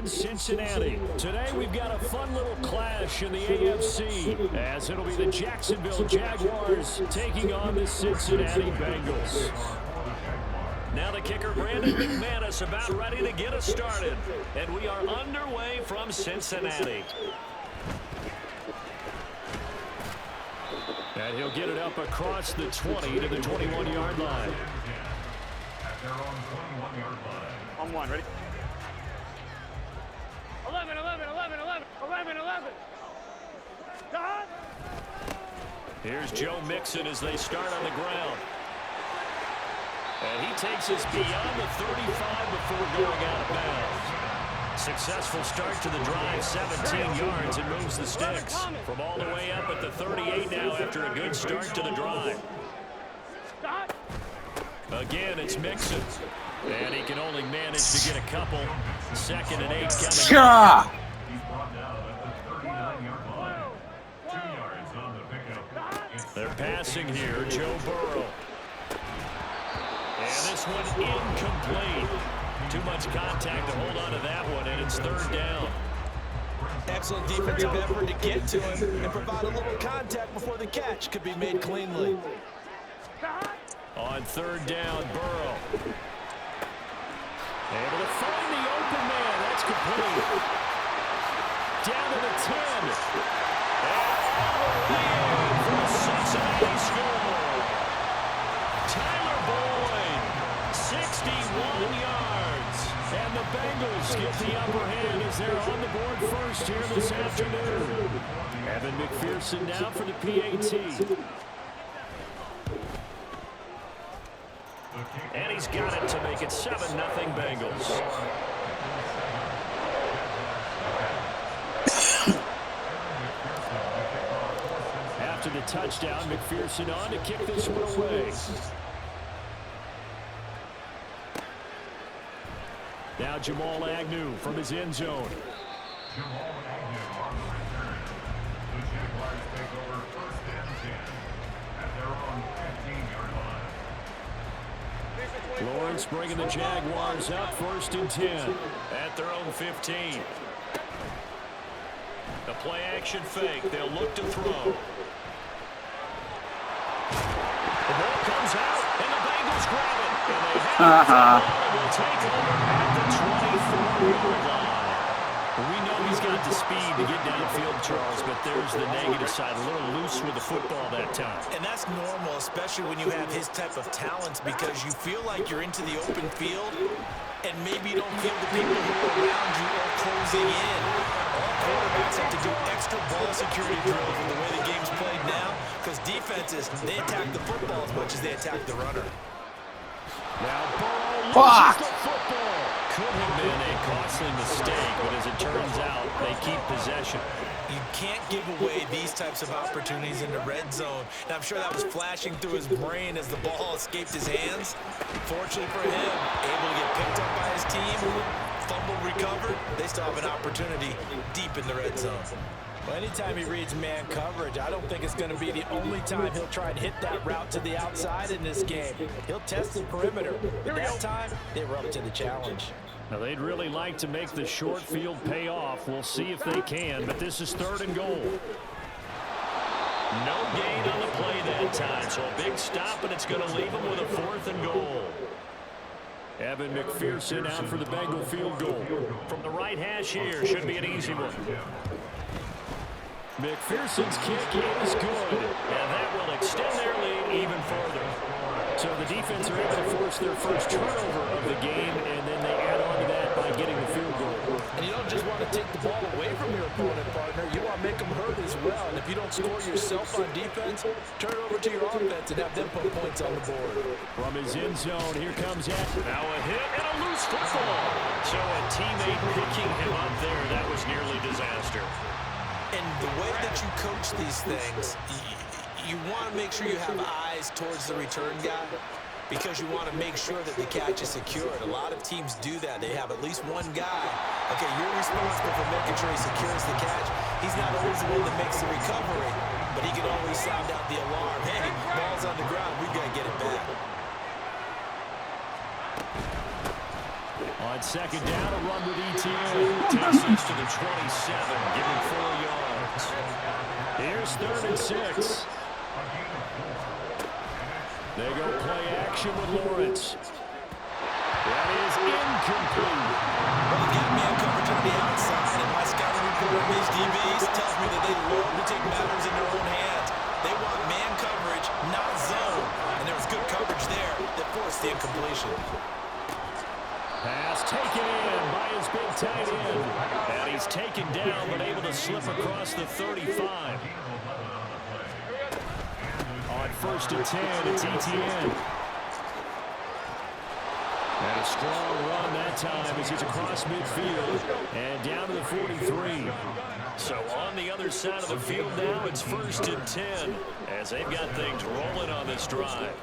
in Cincinnati. Today we've got a fun little clash in the AFC, as it'll be the Jacksonville Jaguars taking on the Cincinnati Bengals. Now the kicker, Brandon McManus, about ready to get us started. And we are underway from Cincinnati. And he'll get it up across the 20 to the 21-yard line. On one, ready? 11, 11, 11, 11, 11, 11. Stop! Here's Joe Mixon as they start on the ground. And he takes us beyond the 35 before going out of bounds. Successful start to the drive, 17 yards, and moves the sticks. From all the way up at the 38 now after a good start to the drive. Again, it's Mixon. And he can only manage to get a couple. 2nd and 8 coming. They're passing here, Joe Burrow. And this one incomplete. Too much contact to hold on to that one, and it's 3rd down. Excellent defensive effort to get to him and provide a little contact before the catch could be made cleanly. On 3rd down, Burrow. Able to find the open man. That's complete. Down to the 10. And all the way for a Cincinnati score. Tyler Boyd, 61 yards. And the Bengals get the upper hand as they're on the board first here this afternoon. Evan McPherson now for the PAT. And he's got it to make it 7-0 Bengals. After the touchdown, McPherson on to kick this one away. Now Jamal Agnew from his end zone. The Jaguars take over 1st and 10 at their own 15-yard line. Lawrence bringing the Jaguars up 1st and 10 at their own 15. The play action fake. They'll look to throw. The ball comes out, and the Bengals grab it. And they have it. Will take over at the 24-yard line. We know he's got the speed to get downfield, Charles, but there's the negative side. A little loose with the football that time. And that's normal, especially when you have his type of talents, because you feel like you're into the open field, and maybe you don't feel the people who are around you are closing in. All quarterbacks have to do extra ball security drills with the way the game's played now, because defenses, they attack the football as much as they attack the runner. Now Burrow loses the football. Could have been a costly mistake, but as it turns out, they keep possession. You can't give away these types of opportunities in the red zone. Now, I'm sure that was flashing through his brain as the ball escaped his hands. Fortunately for him, able to get picked up by his team, fumble recovered. They still have an opportunity deep in the red zone. Well, anytime he reads man coverage, I don't think it's going to be the only time he'll try and hit that route to the outside in this game. He'll test the perimeter. But that time, they were up to the challenge. Now, they'd really like to make the short field pay off. We'll see if they can, but this is 3rd and goal. No gain on the play that time, so a big stop, and it's going to leave them with a 4th and goal. Evan McPherson out for the Bengal field goal. From the right hash here, should be an easy one. McPherson's kick is good, and that will extend their lead even further. So the defense are able to force their first turnover of the game, and then they add on to that by getting the field goal. And you don't just want to take the ball away from your opponent, partner. You want to make them hurt as well. And if you don't score yourself on defense, turn it over to your offense and have them put points on the board. From his end zone, here comes Ed. Now a hit and a loose football. So a teammate picking him up there, that was nearly disaster. And the way that you coach these things, you want to make sure you have eyes towards the return guy, because you want to make sure that the catch is secured. A lot of teams do that. They have at least one guy. Okay, you're responsible for making sure he secures the catch. He's not always the one that makes the recovery, but he can always sound out the alarm. Hey, ball's on the ground. We've got to get it back. On second down, a run with ETN. Takes this to the 27, giving 4 yards. Here's 3rd and 6. They go play action with Lawrence. That is incomplete. Well, you got man coverage on the outside, and my scouting report on these DBs tells me that they love to take matters in their own hands. They want man coverage, not zone. And there was good coverage there that forced the incompletion. Pass taken in by his big tight end. And he's taken down, but able to slip across the 35. On 1st and 10, it's ETN. And a strong run that time as he's across midfield and down to the 43. So on the other side of the field now, it's 1st and 10 as they've got things rolling on this drive.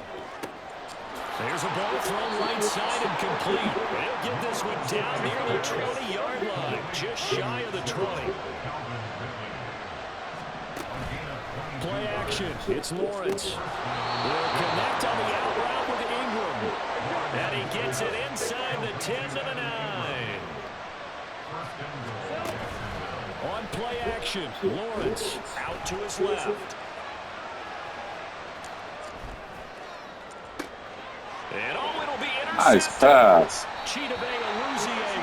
There's a ball thrown right side and complete. They'll get this one down near the 20-yard line, just shy of the 20. Play action. It's Lawrence. Will connect on the out route with Ingram. And he gets it inside the 10 to the 9. On play action, Lawrence out to his left. And it'll be intercepted. Nice pass. Chidobe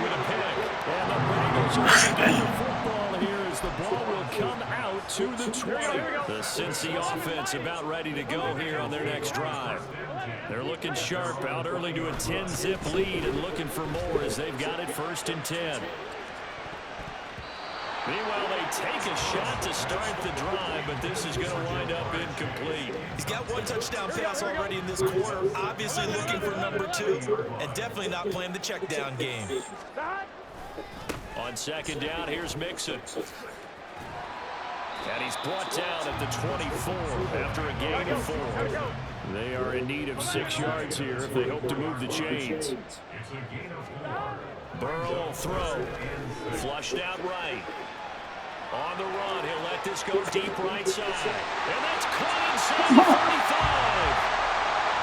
with a pick. And the Bengals are going to get the football here as the ball will come out to the 20. The Cincy offense about ready to go here on their next drive. They're looking sharp, out early to a 10-zip lead and looking for more as they've got it 1st and 10. Meanwhile, they take a shot to start the drive, but this is going to wind up incomplete. He's got 1 touchdown pass already in this quarter, obviously looking for number 2, and definitely not playing the check down game. On second down, here's Mixon. And he's brought down at the 24 after a gain of 4. They are in need of 6 yards here if they hope to move the chains. Burrow will throw. Flushed out right. On the run, he'll let this go deep right side. And that's caught inside the 35.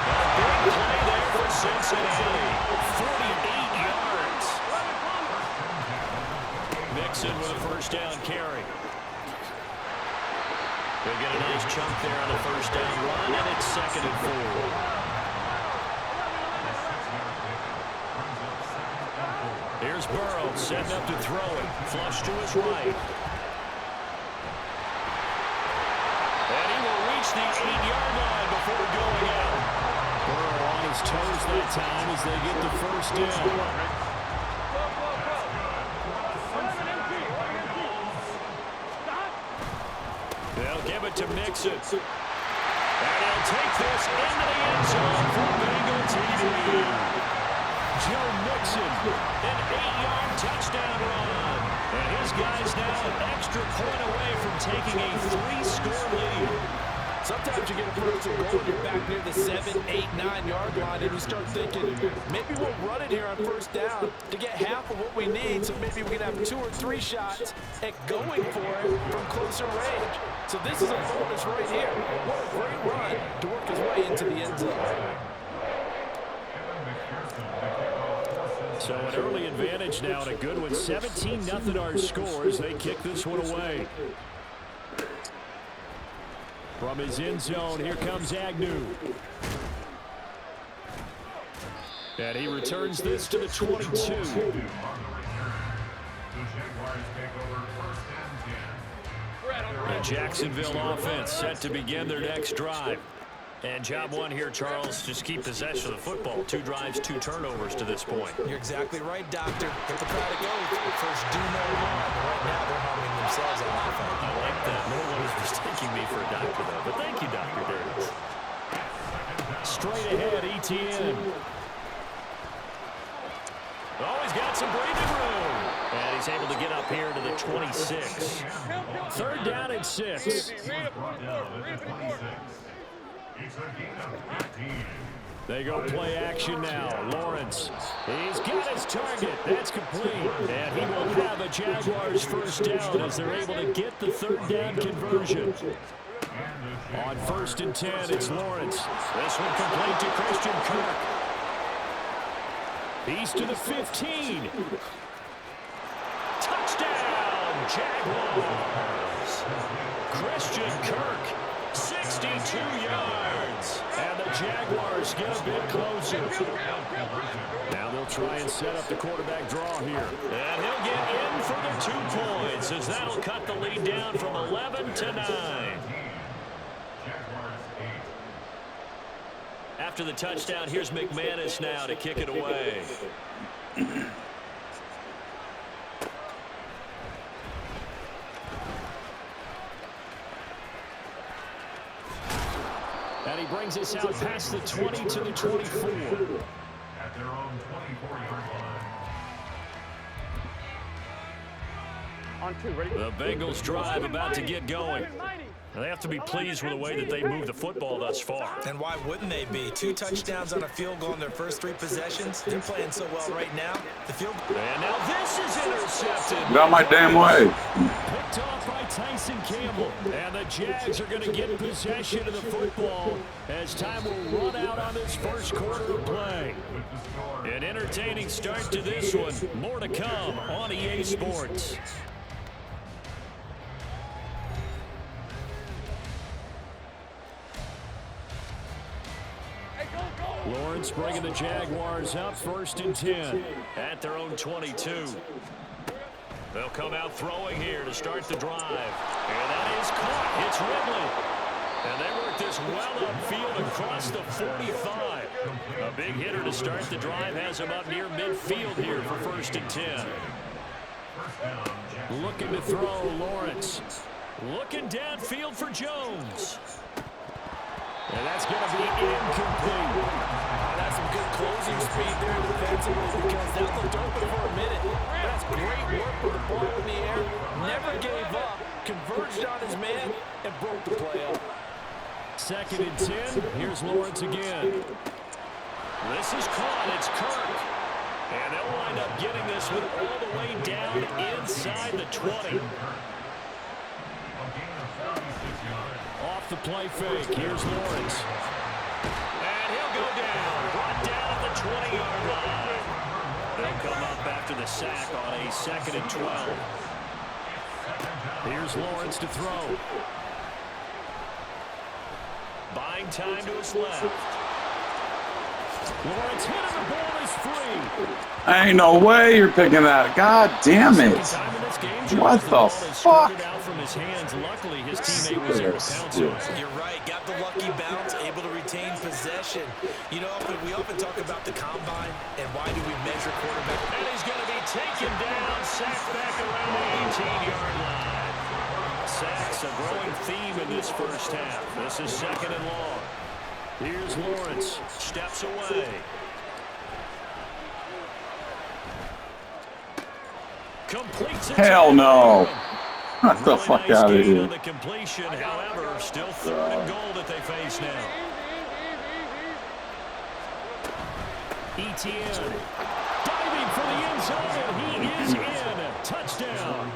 A big play there for Cincinnati. 48 yards. Mixon with a 1st down carry. They'll get a nice chunk there on the 1st down run, and it's 2nd and 4. Here's Burrow setting up to throw it. Flush to his right. And he will reach the 8-yard line before going out. Burrow on his toes that time as they get the 1st down. They'll give it to Mixon. And he'll take this into the end zone for Bengal TD. Joe Mixon, an 8-yard touchdown run. And his guys now an extra point away from taking a 3-score lead. Sometimes you get a first and goal, you're back near the 7, 8, 9-yard line, and you start thinking, maybe we'll run it here on 1st down to get half of what we need, so maybe we can have 2 or 3 shots at going for it from closer range. So this is a bonus right here. What a great run to work his way into the end zone. So an early advantage now and a good one. 17-0 our scores. They kick this one away. From his end zone, here comes Agnew. And he returns this to the 22. The Jacksonville offense set to begin their next drive. And job one here, Charles, just keep possession of the football. 2 drives, 2 turnovers to this point. You're exactly right, Doctor. Get the crowd to go. First, do no harm. Right now, they're harming themselves on offense. I like that. No one is mistaking me for a doctor, though. But thank you, Dr. Davis. Straight ahead, ETN. Oh, he's got some breathing room. And he's able to get up here to the 26. 3rd down and 6. They go play action now. Lawrence, he's got his target. That's complete. And he will have a Jaguars 1st down as they're able to get the 3rd down conversion. On 1st and 10, it's Lawrence. This one complete to Christian Kirk. He's to the 15. Touchdown, Jaguars. Christian Kirk, 62 yards. And the Jaguars get a bit closer. Now they'll try and set up the quarterback draw here. And he'll get in for the 2 points, as that'll cut the lead down from 11 to 9. After the touchdown, here's McManus now to kick it away. And he brings us out past the 20 to the 24. At their own 24-yard line. On 2, ready? The Bengals drive about to get going. They have to be pleased with the way that they moved the football thus far. And why wouldn't they be? 2 touchdowns on a field goal in their first 3 possessions. They're playing so well right now. The field. And now this is intercepted. Get out my damn way. Picked off by Tyson Campbell. And the Jags are going to get possession of the football as time will run out on this first quarter of play. An entertaining start to this one. More to come on EA Sports. Lawrence bringing the Jaguars up 1st and 10 at their own 22. They'll come out throwing here to start the drive. And that is caught. It's Ridley. And they work this well upfield across the 45. A big hitter to start the drive has him up near midfield here for 1st and 10. Looking to throw, Lawrence. Looking downfield for Jones. And that's going to be incomplete. That's some good closing speed there defensively, because that looked open for a minute. But that's great work with the ball in the air. Never gave up. Converged on his man and broke the play up. 2nd and 10. Here's Lawrence again. This is caught. It's Kirk. And they'll wind up getting this one all the way down inside the 20. Off the play fake. Here's Lawrence. And he'll go down. Brought down at the 20-yard line. They'll come up after the sack on a 2nd and 12. Here's Lawrence to throw. Buying time to his left. Lawrence hit and the ball is free. Ain't no way you're picking that. God damn it. What the fuck? From his hands. Luckily, his teammate was able to pounce it. You're right. Got the lucky bounce, able to retain possession. You know, we often talk about the combine and why do we measure quarterback. And he's going to be taken down, sacked back around the 18-yard line. Sacks a growing theme in this first half. This is 2nd and long. Here's Lawrence. Steps away. Completes it. Hell no. Get the fuck out of here. On the completion, however, still 3rd and goal that they face now. Etienne diving for the end zone. He is in. Touchdown.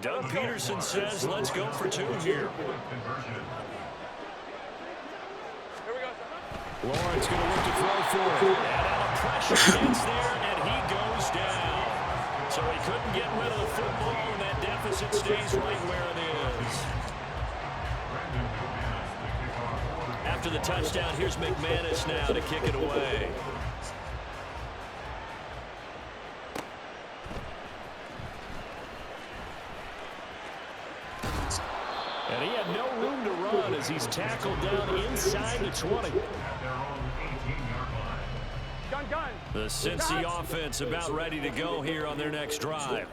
Doug Peterson says, let's go for 2 here. Lawrence going to look to throw for it. And out of pressure gets there, and he goes down. So he couldn't get rid of the football, and that deficit stays right where it is. After the touchdown, here's McManus now to kick it away. And he had no room to run as he's tackled down inside the 20. The Cincy offense about ready to go here on their next drive.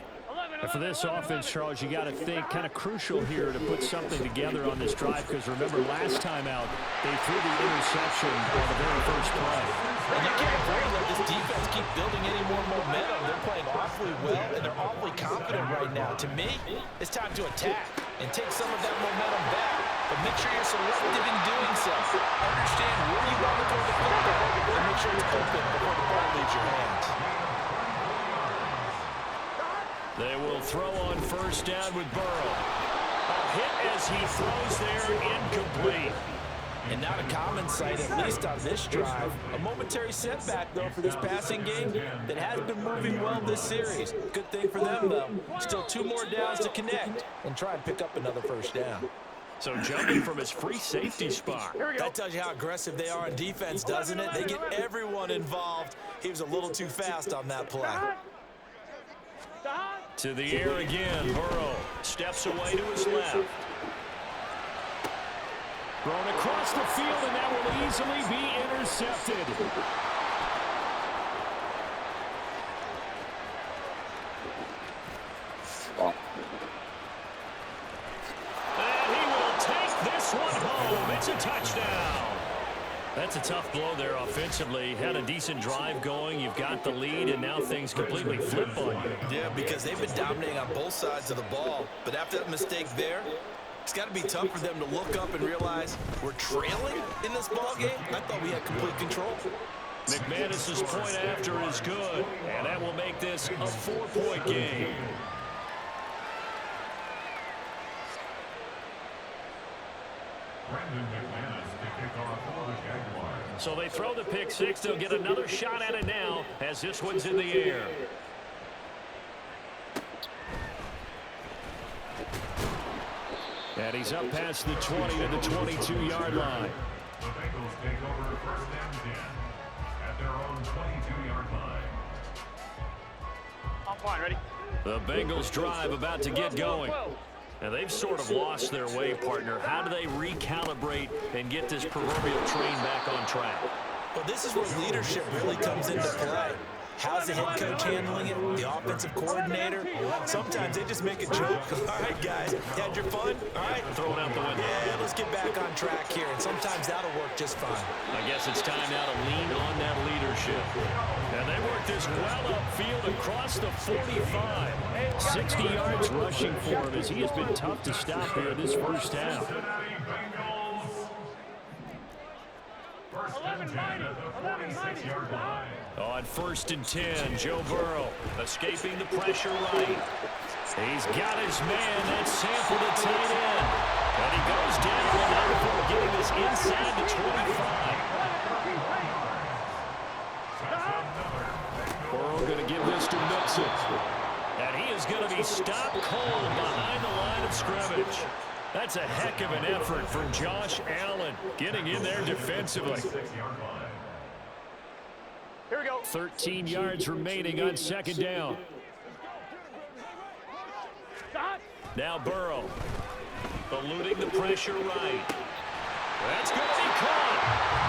And for this offense, Charles, you got to think kind of crucial here to put something together on this drive, because remember last time out they threw the interception on the very first play. And you can't afford to let this defense keep building any more momentum. They're playing awfully well, and they're awfully confident right now. To me, it's time to attack and take some of that momentum back. But make sure you're selective in doing so. Understand where you want to throw the football, and make sure it's open before the ball leaves your hands. They will throw on 1st down with Burrow. A hit as he throws there, incomplete. And not a common sight, at least on this drive. A momentary setback, though, for this passing game that has been moving well this series. Good thing for them, though. Still 2 more downs to connect and try and pick up another first down. So jumping from his free safety spot. That tells you how aggressive they are on defense, doesn't it? They get everyone involved. He was a little too fast on that play. To the air again. Burrow steps away to his left. Thrown across the field, and that will easily be intercepted. And he will take this one home. It's a touchdown. That's a tough blow there offensively. Had a decent drive going. You've got the lead, and now things completely flip on you. Yeah, because they've been dominating on both sides of the ball. But after that mistake there, it's got to be tough for them to look up and realize we're trailing in this ball game. I thought we had complete control. McManus's point after is good, and that will make this a 4-point game. Brandon McManus to kick off for the Jaguars. So they throw the pick six. They'll get another shot at it now as this one's in the air. And he's up past the 20 to the 22-yard line. The Bengals take over first and 10 at their own 22-yard line. I'm fine, ready? The Bengals drive about to get going. And they've sort of lost their way, partner. How do they recalibrate and get this proverbial train back on track? Well, this is where leadership really comes into play. How's the head coach handling it? The offensive coordinator? Sometimes they just make a joke. All right, guys, you had your fun? All right. Throw it out the window. Yeah, let's get back on track here. And sometimes that'll work just fine. I guess it's time now to lean on that leadership. And they work this well upfield across the 45. 60 yards rushing for him as he has been tough to stop here this first half. 11-6-yard line. On 1st and 10, Joe Burrow escaping the pressure right. He's got his man. That's Sample to tight end. And he goes down before getting this inside the 25. Burrow going to give this to Mixon. And he is going to be stopped cold behind the line of scrimmage. That's a heck of an effort from Josh Allen getting in there defensively. Here we go. 13 yards remaining on 2nd down. Stop. Now Burrow eluding the pressure right. That's going to be caught.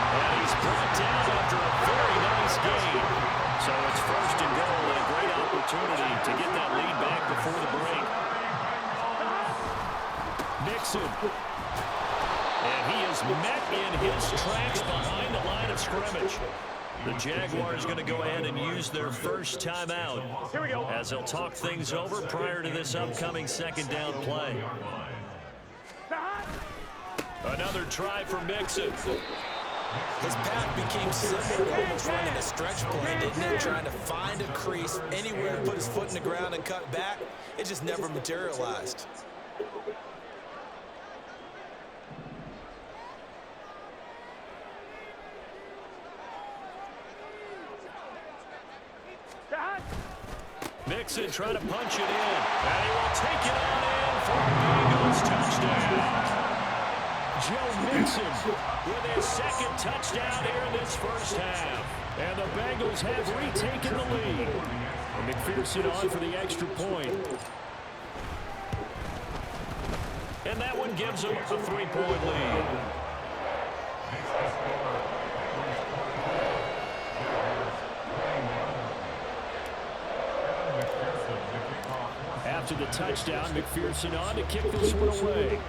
And he's brought down after a very nice game. So it's 1st and goal and a great opportunity to get that lead back before the break. Nixon. And he is met in his tracks behind the line of scrimmage. The Jaguars going to go ahead and use their first timeout Here we go. as they'll talk things over prior to this upcoming 2nd down play. Another try for Mixon. His path became similar to almost running a stretch play, didn't it? Trying to find a crease, anywhere to put his foot in the ground and cut back. It just never materialized. Mixon trying to punch it in. And he will take it on in for a Bengals touchdown. Joe Mixon with his 2nd touchdown here in this first half. And the Bengals have retaken the lead. And McPherson on for the extra point. And that one gives them a 3-point lead. After the touchdown, McPherson on to kick this one away.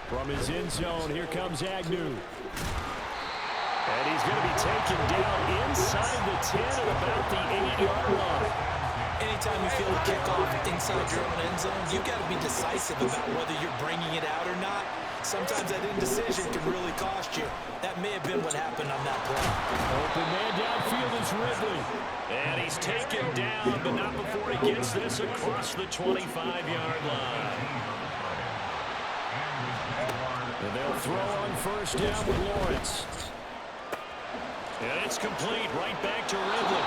From his end zone, here comes Agnew. And he's going to be taken down inside the 10 at about the 8-yard line. Anytime you feel a kickoff inside your own end zone, you've got to be decisive about whether you're bringing it out or not. Sometimes that indecision can really cost you. That may have been what happened on that play. Open man downfield is Ridley. And he's taken down, but not before he gets this across the 25-yard line. And they'll throw on first down with Lawrence. And it's complete right back to Ridley.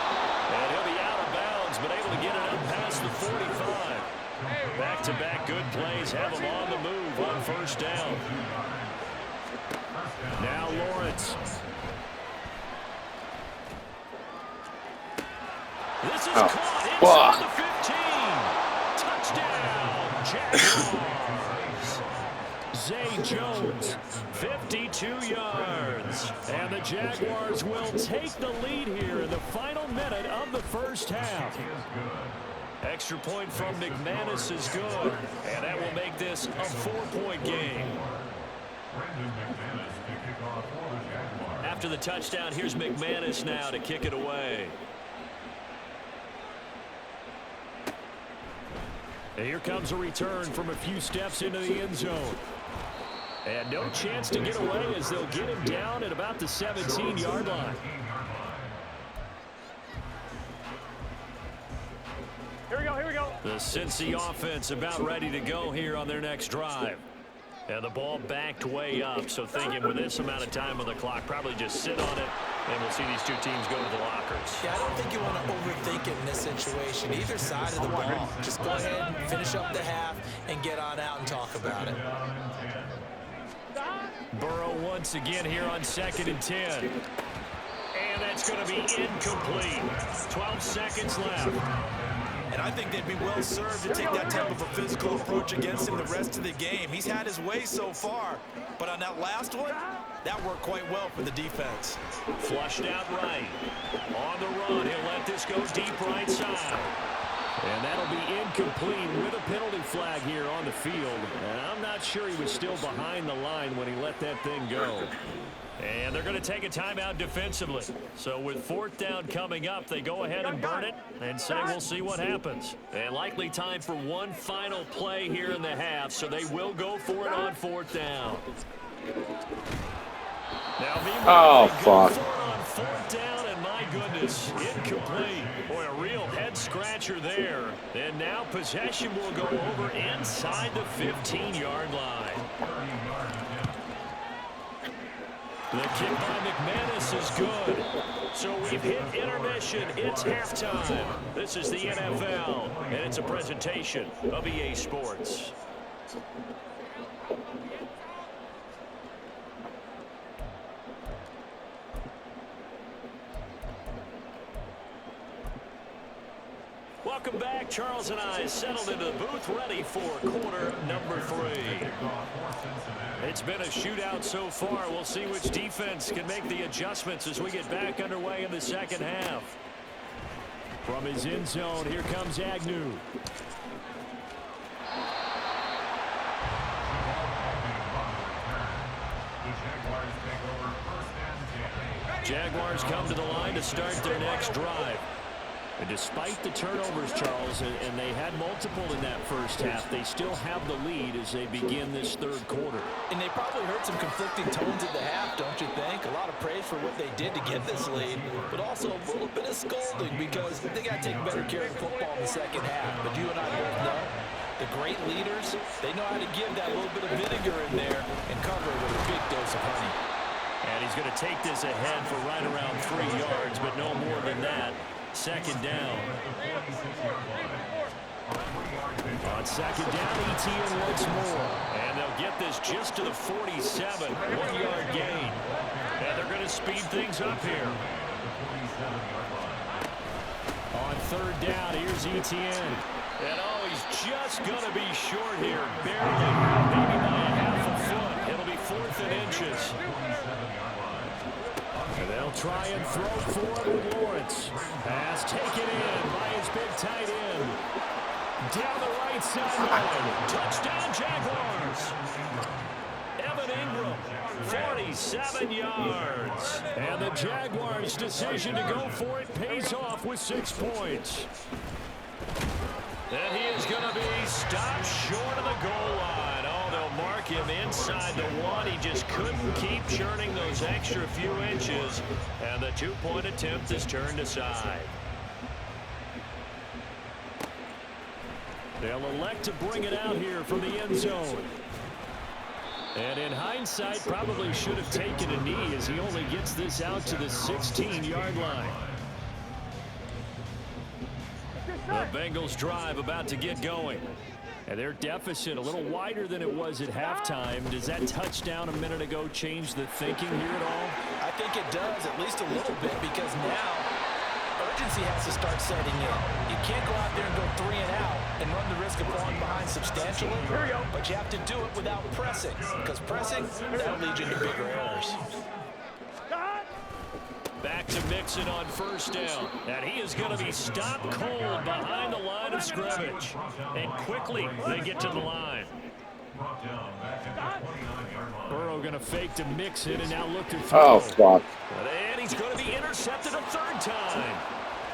And he'll be out of bounds, but able to get it up past the 45. Back-to-back good plays have him on the move on first down. Now Lawrence. This is caught inside the 15. Touchdown, Jaguars. Zay Jones, 52 yards. And the Jaguars will take the lead here in the final minute of the first half. Extra point from McManus is good, and that will make this a 4-point game. After the touchdown, here's McManus now to kick it away. And here comes a return from a few steps into the end zone. And no chance to get away as they'll get him down at about the 17-yard line. Here we go. The Cincy offense about ready to go here on their next drive. And the ball backed way up, so thinking with this amount of time on the clock, probably just sit on it, and we'll see these two teams go to the lockers. Yeah, I don't think you want to overthink it in this situation. Either side of the ball. Just go ahead and finish up the half and get on out and talk about it. Burrow once again here on 2nd and 10. And that's going to be incomplete. 12 seconds left. And I think they'd be well served to take that type of a physical approach against him the rest of the game. He's had his way so far, but on that last one, that worked quite well for the defense. Flushed out right. On the run, he'll let this go deep right side. And that'll be incomplete with a penalty flag here on the field. And I'm not sure he was still behind the line when he let that thing go. And they're going to take a timeout defensively. So with 4th down coming up, they go ahead and burn it and say we'll see what happens. And likely time for one final play here in the half, so they will go for it on 4th down. Now, oh, fuck. On 4th down, and my goodness, incomplete. Boy, a real head-scratcher there. And now possession will go over inside the 15-yard line. The kick by McManus is good. So we've hit intermission. It's halftime. This is the NFL, and it's a presentation of EA Sports. Welcome back. Charles and I settled into the booth ready for quarter number 3. It's been a shootout so far. We'll see which defense can make the adjustments as we get back underway in the second half. From his end zone, here comes Agnew. Jaguars come to the line to start their next drive. And despite the turnovers, Charles, and they had multiple in that first half, they still have the lead as they begin this 3rd quarter. And they probably heard some conflicting tones at the half, don't you think? A lot of praise for what they did to get this lead, but also a little bit of scolding because they got to take better care of the football in the second half. But you and I both know the great leaders, they know how to give that little bit of vinegar in there and cover it with a big dose of honey. And he's going to take this ahead for right around 3 yards, but no more than that. 2nd down. On 2nd down, ETN once more. And they'll get this just to the 47. 1-yard gain. And they're going to speed things up here. On 3rd down, here's ETN. And oh, he's just going to be short here. Barely, maybe by a half a foot. It'll be 4th and inches. And they'll try and throw for it with Lawrence. Pass taken in by his big tight end. Down the right sideline. Touchdown, Jaguars. Evan Ingram, 47 yards. And the Jaguars' decision to go for it pays off with 6 points. And he is going to be stopped short of the goal line. Oh, they'll mark him inside the 1. He just couldn't keep churning those extra few inches. And the 2-point attempt is turned aside. They'll elect to bring it out here from the end zone. And in hindsight, probably should have taken a knee as he only gets this out to the 16-yard line. The Bengals drive about to get going. And their deficit a little wider than it was at halftime. Does that touchdown a minute ago change the thinking here at all? I think it does, at least a little bit, because now urgency has to start setting in. You can't go out there and go 3 and out and run the risk of falling behind substantially, but you have to do it without pressing, because pressing, that'll lead you to bigger errors. Back to Mixon on first down. And he is going to be stopped cold behind the line of scrimmage. And quickly they get to the line. Burrow going to fake to Mixon and now look to throw. Oh, fuck. And he's going to be intercepted a third time.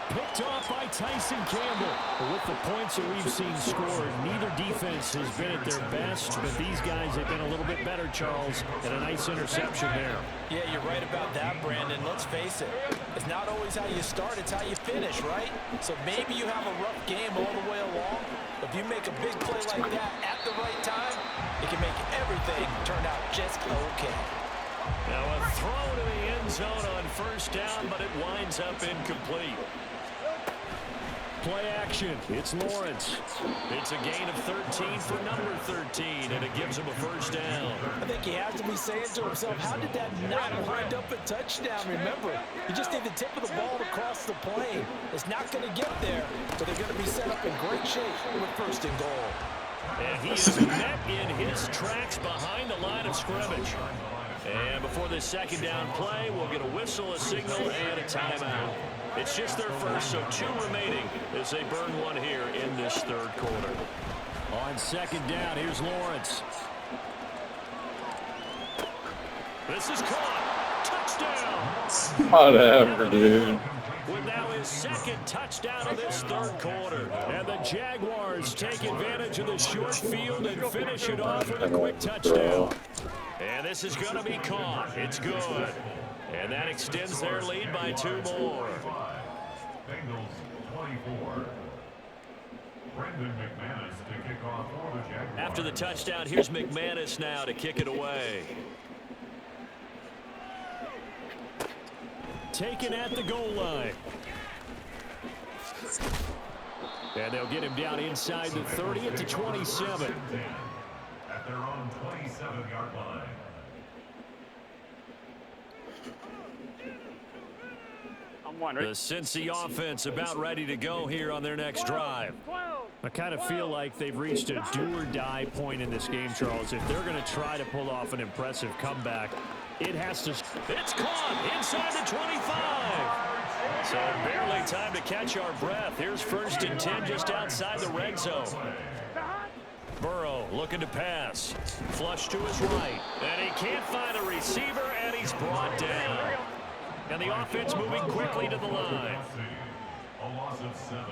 Picked off by Tyson Campbell. But with the points that we've seen scored, neither defense has been at their best, but these guys have been a little bit better, Charles, and a nice interception there. Yeah, you're right about that, Brandon. Let's face it. It's not always how you start, it's how you finish, right? So maybe you have a rough game all the way along, but if you make a big play like that at the right time, it can make everything turn out just okay. Now a throw to the end zone on first down, but it winds up incomplete. Play action. It's Lawrence. It's a gain of 13 for number 13, and it gives him a first down. I think he has to be saying to himself, how did that not wind up a touchdown? Remember, you just need the tip of the ball to cross the plane. It's not going to get there, but they're going to be set up in great shape with first and goal. And he is met in his tracks behind the line of scrimmage. And before this second down play, we'll get a whistle, a signal, and a timeout. It's just their first, so 2 remaining as they burn one here in this third quarter. On second down, here's Lawrence. This is caught. Touchdown. Whatever, dude. With now his second touchdown of this third quarter. And the Jaguars take advantage of the short field and finish it off with a quick touchdown. And this is going to be caught. It's good. And that extends their lead by 2 more. Bengals 24. Brendan McManus to kick off for the Jaguars. After the touchdown, here's McManus now to kick it away. Taken at the goal line. And they'll get him down inside the 30 at the 27. At their own 27-yard line. The Cincy offense about ready to go here on their next drive. I kind of feel like they've reached a do-or-die point in this game, Charles. If they're going to try to pull off an impressive comeback, it has to... It's caught inside the 25. So barely time to catch our breath. Here's first and 10 just outside the red zone. Burrow looking to pass. Flush to his right. And he can't find a receiver, and he's brought down. And the offense moving quickly to the line. A loss of 7.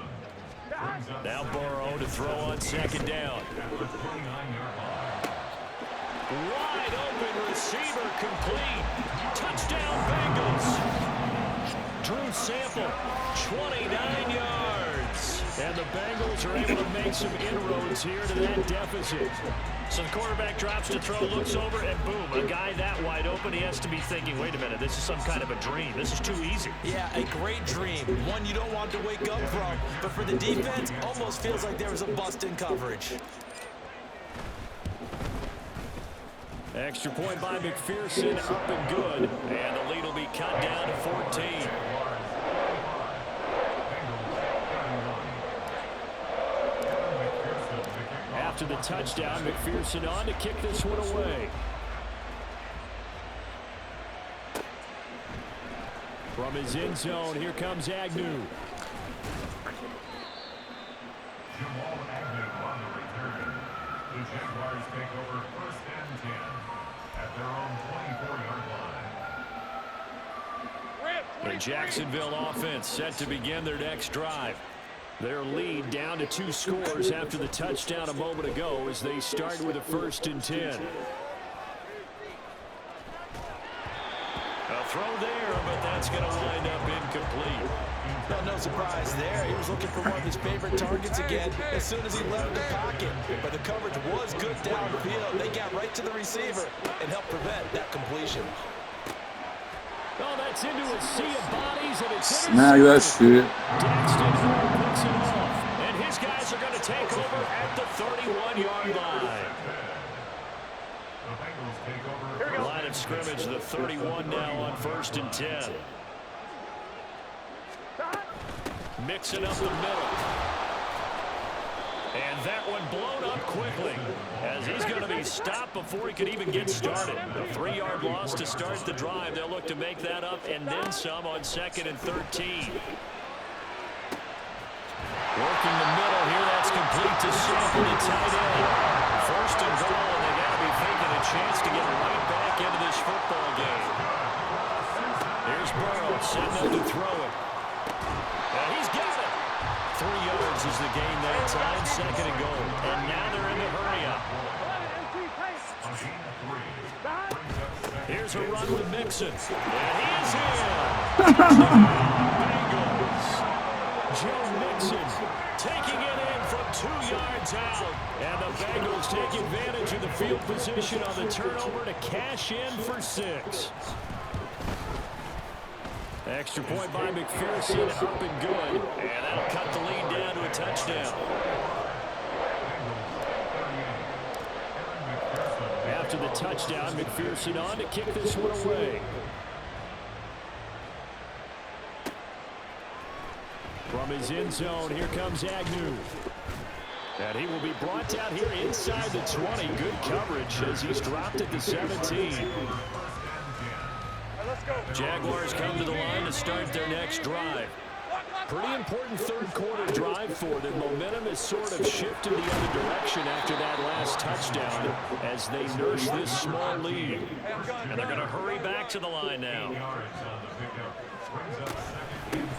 Now Burrow to throw on second down. Wide open receiver complete. Touchdown Bengals. Drew Sample, 29 yards. And the Bengals are able to make some inroads here to that deficit. So the quarterback drops to throw, looks over, and boom, a guy that wide open, he has to be thinking, wait a minute, this is some kind of a dream. This is too easy. Yeah, a great dream. One you don't want to wake up from. But for the defense, almost feels like there was a bust in coverage. Extra point by McPherson, up and good. And the lead will be cut down to 14. After the touchdown, McPherson on to kick this one away. From his end zone, here comes Agnew. Jamal Agnew on the return. The Jaguars take over first and 10 at their own 24-yard line. The Jacksonville offense set to begin their next drive. Their lead down to 2 scores after the touchdown a moment ago as they start with a first and 10. A throw there, but that's going to wind up incomplete. Well, no surprise there. He was looking for one of his favorite targets again as soon as he left the pocket. But the coverage was good downfield. They got right to the receiver and helped prevent that completion. Oh, that's into a sea of bodies, and it's Snag that shit. Daxton picks it off, and his guys are going to take over at the 31-yard line. Line of scrimmage, the 31 now on 1st and 10. Mixing up the middle. And that one blown up quickly as he's going to be stopped before he could even get started. A 3-yard loss to start the drive. They'll look to make that up and then some on 2nd and 13. Working the middle here. That's complete to Sample, the tight end. 1st and goal, and they got to be thinking a chance to get right back into this football game. Here's Burrow, setting up to throw it. And he's got it. 3 yards is the gain that time, 2nd and goal. And now they're in the hurry-up. Here's a run with Mixon. And he is in. Bengals. Joe Mixon taking it in from 2 yards out. And the Bengals take advantage of the field position on the turnover to cash in for 6. Extra point by McPherson, up and good. And that'll cut the lead down to a touchdown. After the touchdown, McPherson on to kick this one away. From his end zone, here comes Agnew. And he will be brought down here inside the 20. Good coverage as he's dropped at the 17. Jaguars come to the line to start their next drive. Pretty important third-quarter drive for them. Momentum has sort of shifted the other direction after that last touchdown as they nurse this small lead. And they're going to hurry back to the line now.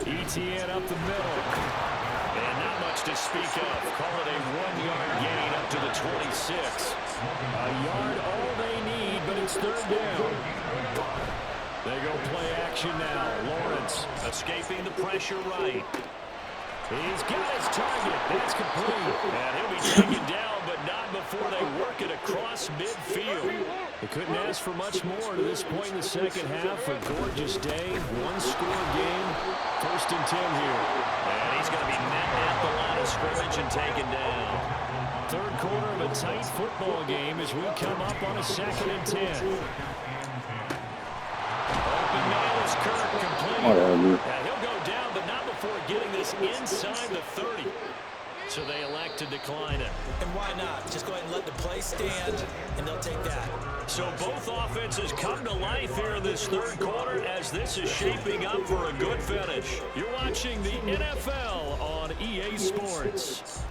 ETN up the middle. And not much to speak of. Call it a 1-yard gain up to the 26. A yard all they need, but it's 3rd down. They go play action now. Lawrence escaping the pressure right. He's got his target. That's complete. And he'll be taken down, but not before they work it across midfield. They couldn't ask for much more to this point in the second half. A gorgeous day. 1-score game. 1st and 10 here. And he's going to be met at the line of scrimmage and taken down. 3rd quarter of a tight football game as we come up on a 2nd and 10. Open man is Kirk, complete. And he'll go down, but not before getting this inside the 30. So they elect to decline it. And why not? Just go ahead and let the play stand, and they'll take that. So both offenses come to life here in this 3rd quarter as this is shaping up for a good finish. You're watching the NFL on EA Sports.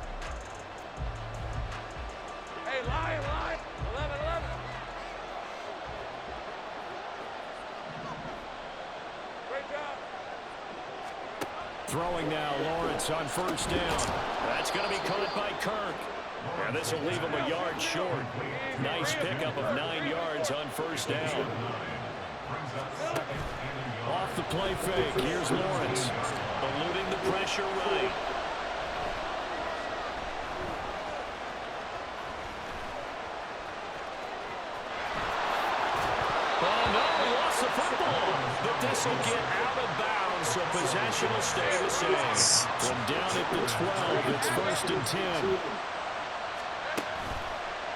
Hey, line. 11. Great job. Throwing now, Lawrence on 1st down. That's going to be caught by Kirk. And this will leave him a yard short. Nice pickup of 9 yards on 1st down. Off the play fake, here's Lawrence. Eluding the pressure right. Oh no, he lost the football. But this will get out of bounds, so possession will stay the same. From down at the 12, it's 1st and 10.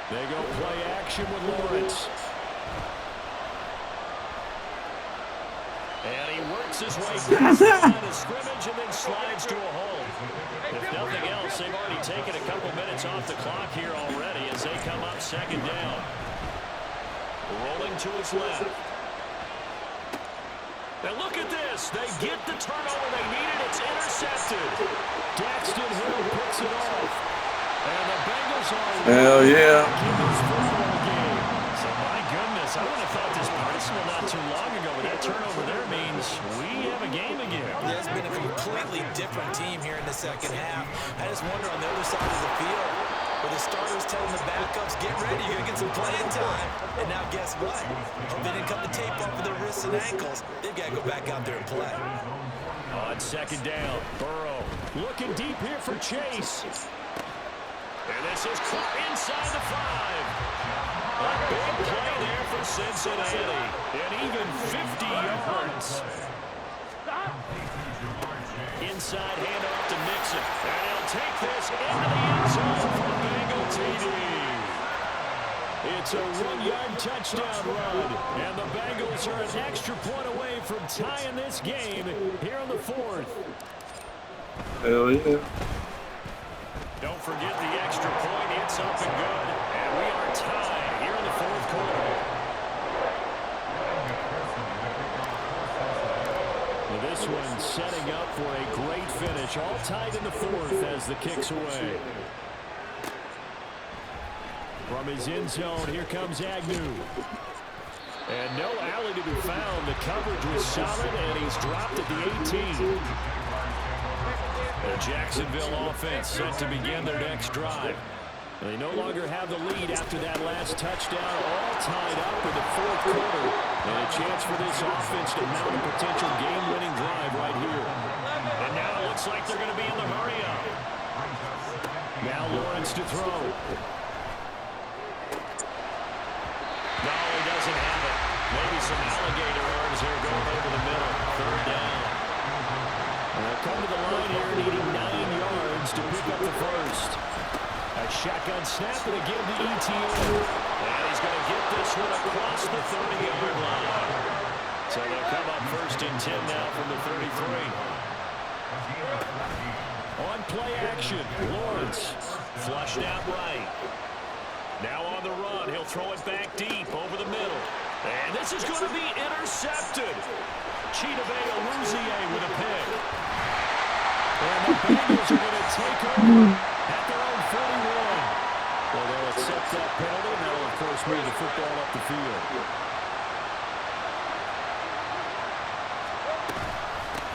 They go play action with Lawrence. And he works his way past the line of scrimmage and then slides to a hole. If nothing else, they've already taken a couple minutes off the clock here already as they come up 2nd down. Rolling to his left. And look at this. They get the turnover they needed. It's intercepted. Daxton Hill picks it off. And the Bengals are hell yeah. in this football game. So my goodness, I would have thought this personal not too long ago, but that turnover there means we have a game again. Yeah, it's been a completely different team here in the second half. I just wonder on the other side of the field, where the starters telling the backups, get ready, you're going to get some playing time. And now guess what? Hope they didn't cut the tape off of their wrists and ankles. They've got to go back out there and play. On second down, Burrow looking deep here for Chase. And this is caught inside the 5. A big play there for Cincinnati. And even 50 yards. Inside handoff to Mixon. And he'll take this into the end zone for a Bengal TD. It's a 1-yard touchdown run. And the Bengals are an extra point away from tying this game here in the 4th. Hell yeah. Don't forget the extra point. It's up and good. And we are tied here in the 4th quarter. Well, this one setting up for a great finish. All tied in the 4th as the kick's away. From his end zone, here comes Agnew. And no alley to be found. The coverage was solid, and he's dropped at the 18. The Jacksonville offense set to begin their next drive. They no longer have the lead after that last touchdown, all tied up in the 4th quarter. And a chance for this offense to mount a potential game-winning drive right here. And now it looks like they're going to be in the hurry-up. Now Lawrence to throw. No, he doesn't have it. Maybe some alligator arms here going over the middle. 3rd down. They'll come to the line here needing 9 yards to pick up the first. A shotgun snap and a give to ETN. And he's going to get this one across the 30-yard line. So they'll come up 1st and 10 now from the 33. On play action, Lawrence flushed out right. Now on the run, he'll throw it back deep over the middle. And this is going to be intercepted. Chidobe with a pick. And the Bengals are going to take over at their own 41. Well, they'll accept that penalty, and they'll, of course, move the football up the field.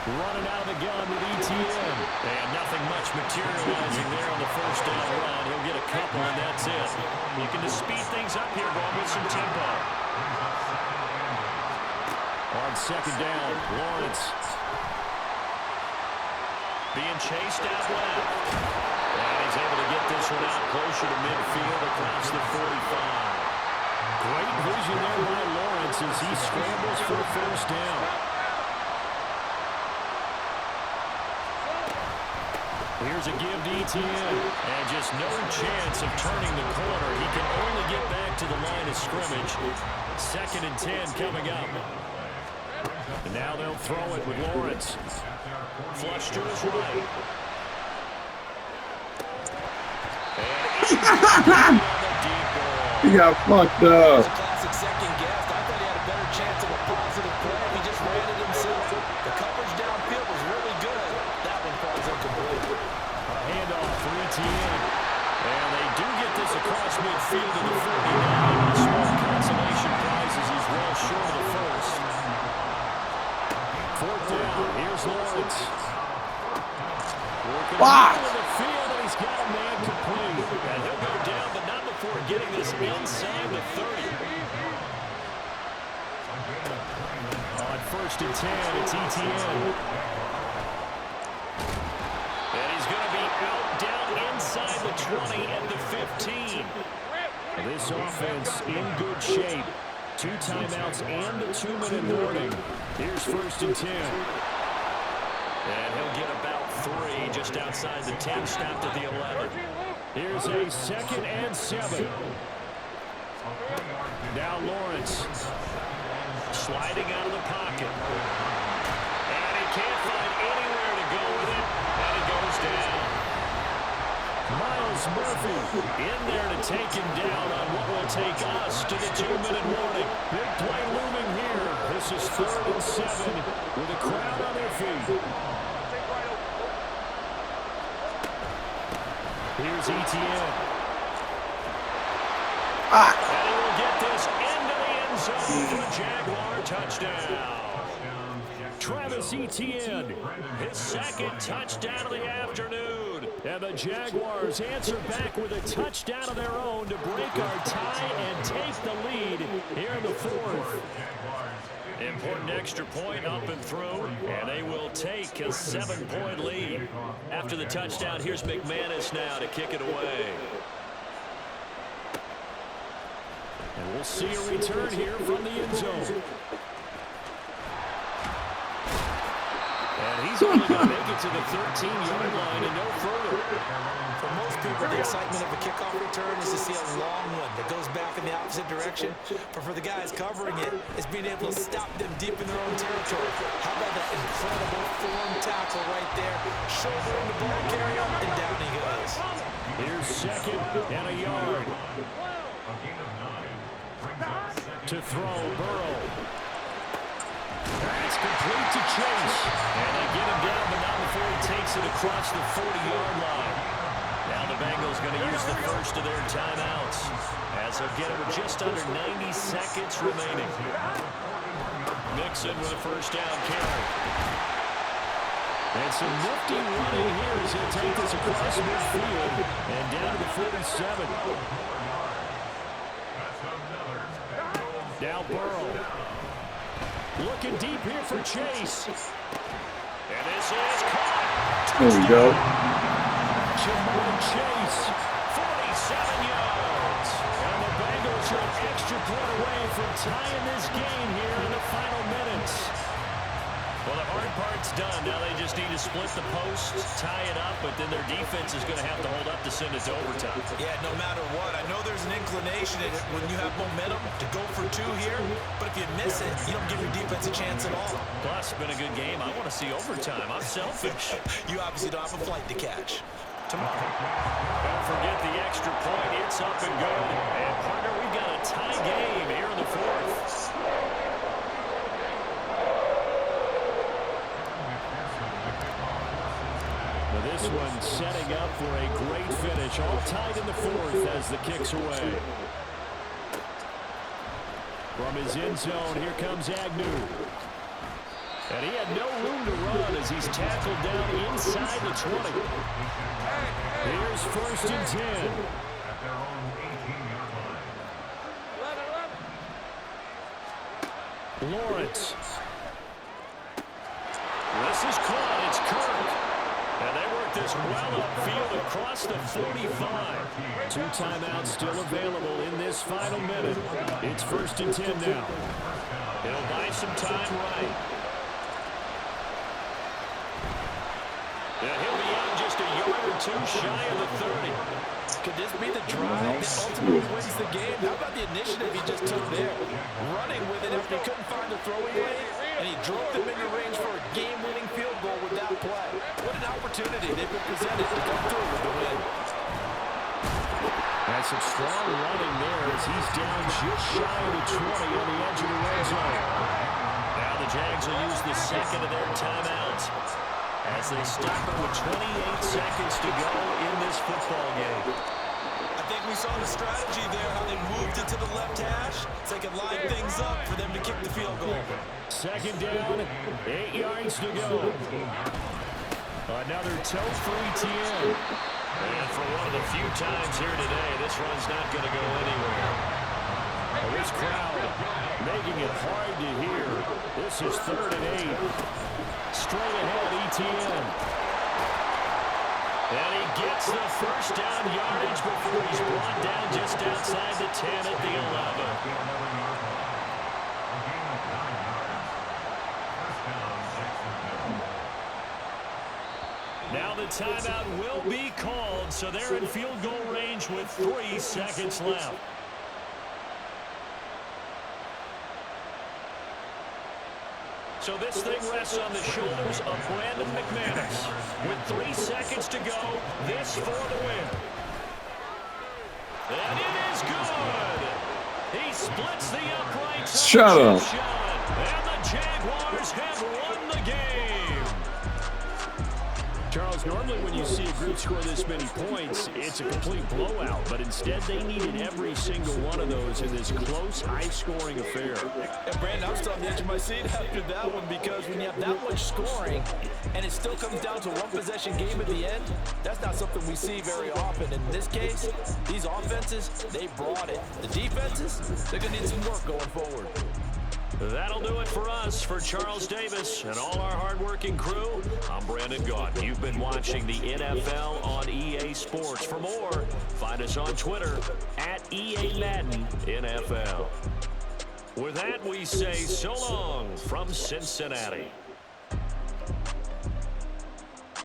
Running out of the gun with ETN. And nothing much materializing there on the 1st down run. He'll get a couple, and that's it. Looking to speed things up here, going with some tempo. On 2nd down, Lawrence being chased out left. And he's able to get this one out closer to midfield across the 45. Great vision there by Lawrence as he scrambles for a 1st down. Here's a give to ETN. And just no chance of turning the corner. He can only get back to the line of scrimmage. 2nd and 10 coming up. And now they'll throw it with Lawrence. Flush to his right. And He got fucked up. Classic second guess. I thought he had a better chance of a positive play. He just ran it himself. The coverage downfield was really good. That one falls incomplete. A handoff for ETN. And they do get this across midfield to the 49. Small consolation prize as he's well short of the first. 4th down. Here's Lawrence. Working in the field, and he's got a man complete. And he'll go down, but not before getting this inside the 30. On 1st and 10, it's ETN. And he's going to be out down inside the 20 and the 15. This offense in good shape. 2 timeouts and a 2-minute warning. Here's 1st and 10. And he'll get about 3 just outside the 10, stopped at the 11. Here's a 2nd and 7. Now Lawrence sliding out of the pocket. And he can't find anywhere to go with it. And it goes down. Myles Murphy in there to take him down on what will take us to the 2-minute warning. Big play looming here. This is 3rd and 7 with a crowd on their feet. Here's ETN. And he will get this into the end zone for a Jaguar touchdown. Travis Etienne, his 2nd touchdown of the afternoon. And the Jaguars answer back with a touchdown of their own to break our tie and take the lead here in the 4th. Important extra point up and through, and they will take a 7-point lead. After the touchdown, here's McManus now to kick it away. And we'll see a return here from the end zone. And he's only going to make it to the 13-yard line and no further. For most people, the excitement of a kickoff return is to see a long one that goes back in the opposite direction. But for the guys covering it, it's being able to stop them deep in their own territory. How about that incredible form tackle right there? Shouldering the ball carrier, and down he goes. Here's second and a yard. To throw, Burrow. It's complete to Chase. And they get him down, but not before he takes it across the 40-yard line. Now the Bengals going to use the first of their timeouts, as they'll get it with just under 90 seconds remaining. Mixon with a first down carry. And some nifty running here as he'll take this across midfield and down to the 47. Now Burrow. Looking deep here for Chase. And this is caught. There we go. Jamar Chase, 47 yards. And the Bengals are an extra point away from tying this game here in the final minutes. Well, the hard part's done. Now they just need to split the posts, tie it up, but then their defense is going to have to hold up to send it to overtime. Yeah, no matter what. I know there's an inclination in it when you have momentum to go for two here, but if you miss it, you don't give your defense a chance at all. Plus, it's been a good game. I want to see overtime. I'm selfish. You obviously don't have a flight to catch. Tomorrow. Don't forget the extra point. It's up and good. And, partner, we've got a tie game here in the fourth. This one setting up for a great finish. All tied in the fourth as the kick's away. From his end zone, here comes Agnew. And he had no room to run as he's tackled down inside the 20. Here's first and 10. Lawrence. This is caught. It's Kirk. And they work this well upfield across the 45. 2 timeouts still available in this final minute. It's first and 10 now. He'll buy some time right. And he'll be out just a yard or two shy of the 30. Could this be the drive that ultimately wins the game? How about the initiative he just took there? Running with it after he couldn't find the throwing lane, and he drove them into range for a game-winning field goal with that play. What an opportunity they've been presented to come through with the win. That's some strong running there as he's down just shy of the 20 on the edge of the red zone. Now the Jags will use the second of their timeouts as they stop it with 28 seconds to go in this football game. I think we saw the strategy there, how they moved it to the left hash so they could line things up for them to kick the field goal. Second down, 8 yards to go. Another toe for ETN. And for one of the few times here today, this run's not going to go anywhere. Well, this crowd making it hard to hear. This is 3rd and 8. Straight ahead, ETN. And he gets the first down yardage before he's brought down just outside the 10 at the 11. Now the timeout will be called, so they're in field goal range with 3 seconds left. So this thing rests on the shoulders of Brandon McManus. With 3 seconds to go, this for the win. And it is good. He splits the uprights. Shut up. And the Jaguars have won the game. Charles, normally when you see a group score this many points, it's a complete blowout. But instead, they needed every single one of those in this close, high-scoring affair. And Brandon, I'm still on the edge of my seat after that one because when you have that much scoring and it still comes down to a one-possession game at the end, that's not something we see very often. In this case, these offenses, they brought it. The defenses, they're going to need some work going forward. That'll do it for us. For Charles Davis and all our hardworking crew, I'm Brandon Gaudin. You've been watching the NFL on EA Sports. For more, find us on Twitter at EA Madden NFL. With that, we say so long from Cincinnati.